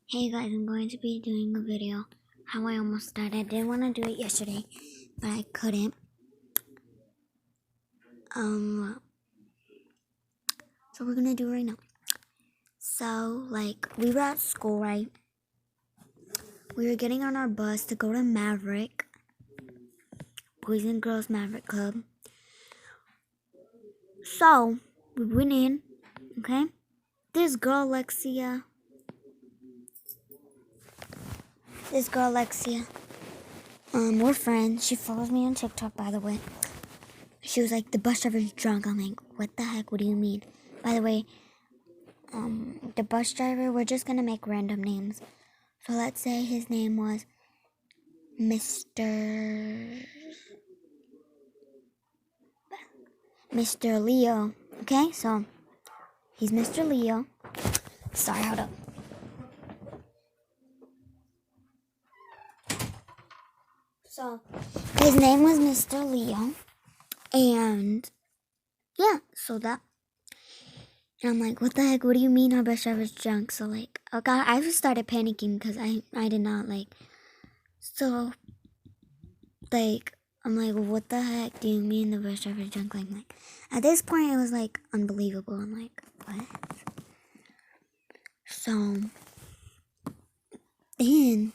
Hey guys, I'm going to be doing a video how I almost died. I didn't want to do it yesterday, but I couldn't. So we're gonna do it right now. So, we were at school, right? We were getting on our bus to go to Maverick, Boys and Girls Maverick Club. So, we went in, okay? This girl, Alexia, we're friends. She follows me on TikTok, by the way. She was like, the bus driver's drunk. I'm like, what the heck? What do you mean? By the way, the bus driver, we're just gonna make random names. So let's say his name was Mr. Leo. Okay, so he's Mr. Leo. Sorry, hold up. So his name was Mr. Leo, and yeah, and I'm like, what the heck? What do you mean our bus driver's drunk? So oh god, I just started panicking because I did not so I'm like, what the heck do you mean the bus driver's drunk? Like at this point it was unbelievable. I'm like, what? So then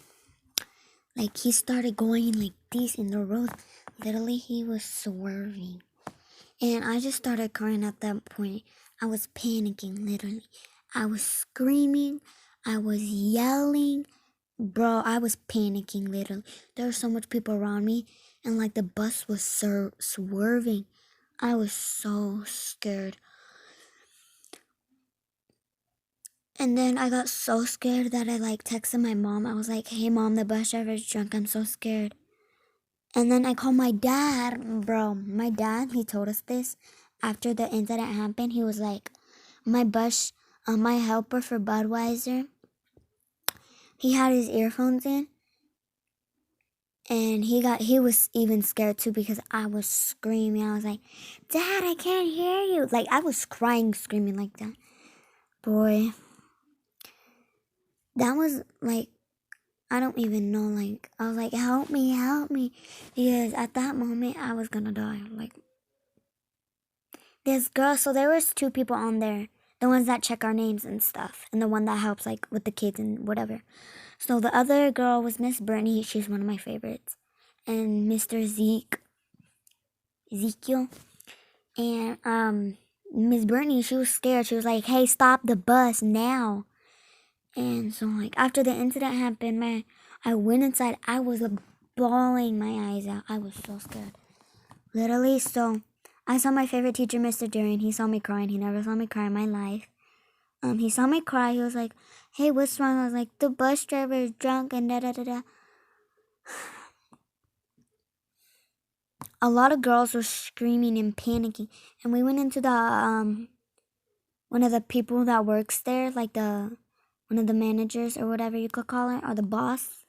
he started going like this in the road. Literally he was swerving. And I just started crying at that point. I was panicking, literally. I was screaming. I was yelling. Bro, I was panicking, literally. There were so much people around me. And the bus was swerving. I was so scared. And then I got so scared that I texted my mom. I was like, hey mom, the bus driver's drunk. I'm so scared. And then I called my dad. Bro, my dad, he told us this. After the incident happened, he was like, my helper for Budweiser, he had his earphones in. And he was even scared too because I was screaming. I was like, Dad, I can't hear you. I was crying, screaming like that. Boy, that was I don't even know. I was like, help me. Because at that moment, I was gonna die. This girl, so there was two people on there. The ones that check our names and stuff. And the one that helps, with the kids and whatever. So the other girl was Miss Brittany. She's one of my favorites. And Mr. Ezekiel. And, Miss Brittany, she was scared. She was like, hey, stop the bus now. And so, after the incident happened, I went inside. I was, bawling my eyes out. I was so scared. Literally, so I saw my favorite teacher, Mr. Durian. He saw me crying. He never saw me cry in my life. He saw me cry. He was like, hey, what's wrong? I was like, the bus driver is drunk and da-da-da-da. A lot of girls were screaming and panicking. And we went into the, one of the people that works there, one of the managers or whatever you could call it, or the boss.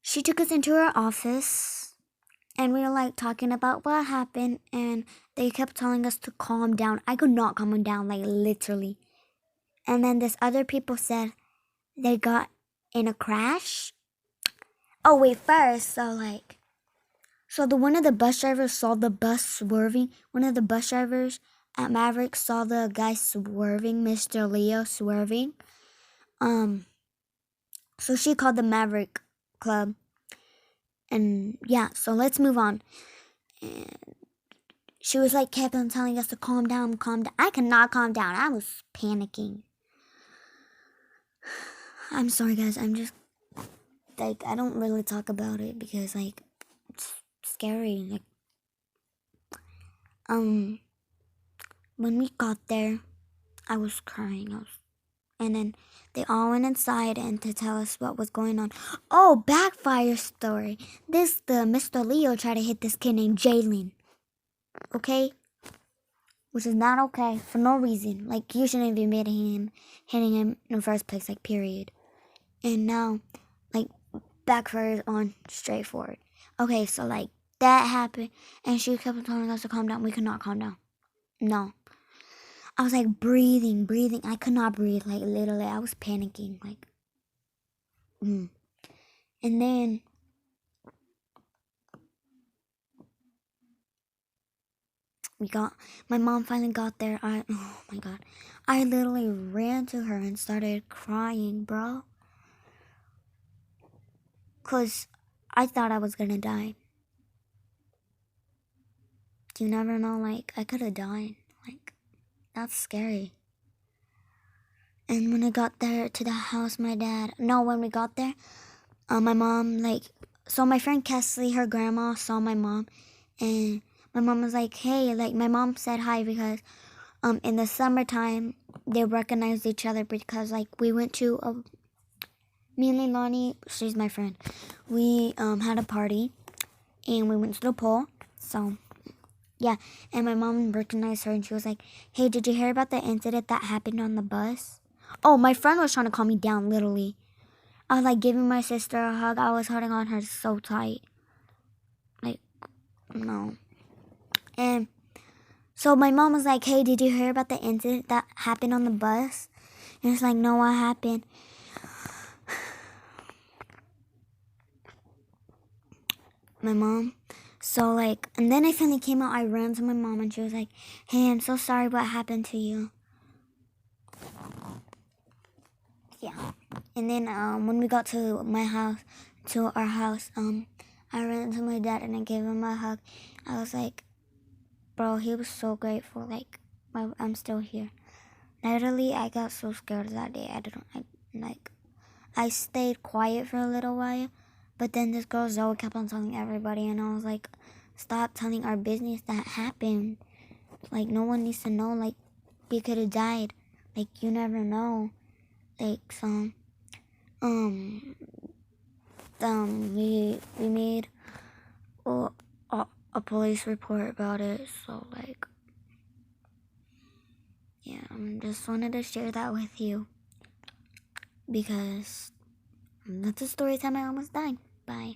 She took us into her office. And we were talking about what happened, and they kept telling us to calm down. I could not calm down, literally. And then this other people said they got in a crash. Oh wait, first, so the one of the bus drivers saw the bus swerving. One of the bus drivers at Maverick saw the guy swerving, Mr. Leo swerving. So she called the Maverick Club. And yeah, so let's move on. And she was kept on telling us to calm down. I could not calm down. I was panicking. I'm sorry, guys. I'm just, I don't really talk about it because, it's scary. When we got there, I was crying. And then they all went inside and to tell us what was going on. Oh, backfire story. The Mr. Leo tried to hit this kid named Jalen. Okay? Which is not okay for no reason. You shouldn't have been hitting him in the first place, period. And now, backfires on straightforward. Okay, so that happened, and she kept telling us to calm down. We could not calm down. No. I was like breathing. I could not breathe. Like literally, I was panicking. Like, and then my mom finally got there. Oh my god, I literally ran to her and started crying, bro. Cause I thought I was gonna die. You never know. Like I could have died. Like that's scary. And when I got there to the house, when we got there, my mom, so my friend Kesley, her grandma saw my mom, and my mom was like, hey, like, my mom said hi because, in the summertime, they recognized each other because, like, we went to, me and Leilani, she's my friend, we, had a party, and we went to the pool, so, yeah, and my mom recognized her, and she was like, hey, did you hear about the incident that happened on the bus? Oh, my friend was trying to calm me down, literally. I was like giving my sister a hug. I was holding on her so tight. Like, no. And so my mom was like, hey, did you hear about the incident that happened on the bus? And it's like, no, what happened? My mom. So, like, and then I finally came out. I ran to my mom and she was like, hey, I'm so sorry what happened to you. Yeah. And then when we got to our house, I ran to my dad and I gave him a hug. I was like, bro, he was so grateful. Like, I'm still here. Literally, I got so scared that day. I stayed quiet for a little while, but then this girl Zoe kept on telling everybody, and I was like, stop telling our business that happened. Like, no one needs to know. Like, you could have died. Like, you never know. Like, so, we made a police report about it. So, like, yeah, I just wanted to share that with you because that's a story time I almost died. Bye.